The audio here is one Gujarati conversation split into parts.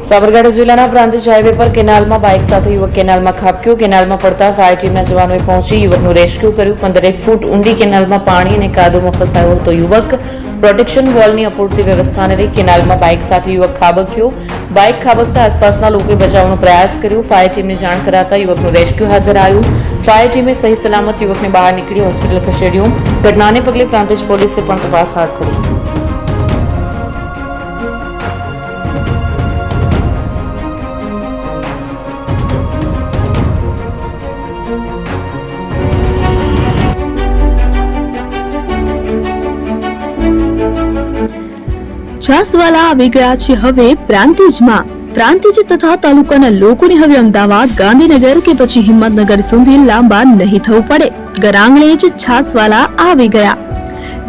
સાબરકાંઠા જિલ્લાના પ્રાંતિજ હાઈવે પર કેનાલમાં બાઇક સાથે યુવક કેનાલમાં ખાબક્યો. કેનાલમાં પડતા ફાયર ટીમના જવાનોએ પહોંચી યુવકનું રેસ્ક્યુ કર્યું. 15 ફૂટ ઊંડી કેનાલમાં પાણી અને કાદવમાં ફસાયો હતો યુવક. પ્રોટેક્શન વોલની અપૂરતી વ્યવસ્થાને લઈ કેનાલમાં બાઇક સાથે યુવક ખાબક્યો. બાઇક ખાબકતા આસપાસના લોકોએ બચાવવાનો પ્રયાસ કર્યો. ફાયર ટીમને જાણ કરાતા યુવકનું રેસ્ક્યુ હાથ ધરાયું. ફાયર ટીમે સહી સલામત યુવકને બહાર નીકળી હોસ્પિટલ ખસેડ્યો. ઘટનાને પગલે પ્રાંતિજ પોલીસે પણ તપાસ હાથ ધરી. છાસવાલા આવી ગયા છે હવે પ્રાંતિજમાં. પ્રાંતિજ તથા તાલુકાના લોકોને હવે અમદાવાદ, ગાંધીનગર કે પછી હિંમતનગર સુધી લાંબા નહીં થવું પડે. ઘર જ છાસવાલા આવી ગયા.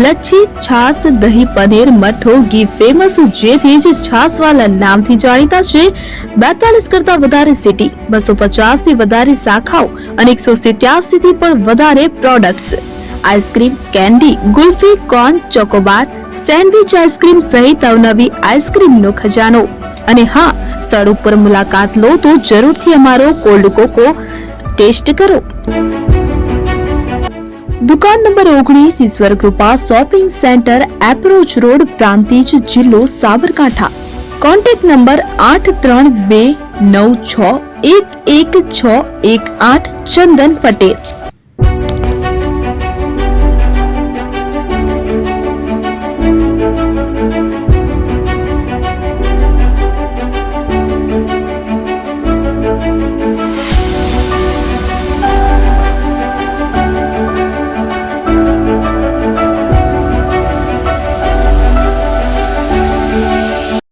લચ્છી, છાસ, દહીં, પનીર, મઠો, ઘી ફેમસ, જેથી જ છાસવાલા નામથી જાણીતા છે. 42 કરતા વધારે સિટી, 250 થી વધારે શાખાઓ અને 187 થી પણ વધારે products. Ice cream, candy, kulfi, corn, Chocobar, sandwich ice cream સહિત અવનવી આઈસ્ક્રીમનો ખજાનો. અને હા, સ્થળ ઉપર મુલાકાત લો તો જરૂરથી અમારો કોલ્ડ કોકો ટેસ્ટ કરો. દુકાન number 19, Ishwar Krupa shopping centre, approach road, Prantij, જિલ્લો સાબરકાંઠા. Contact number 8329611618. ચંદન પટેલ.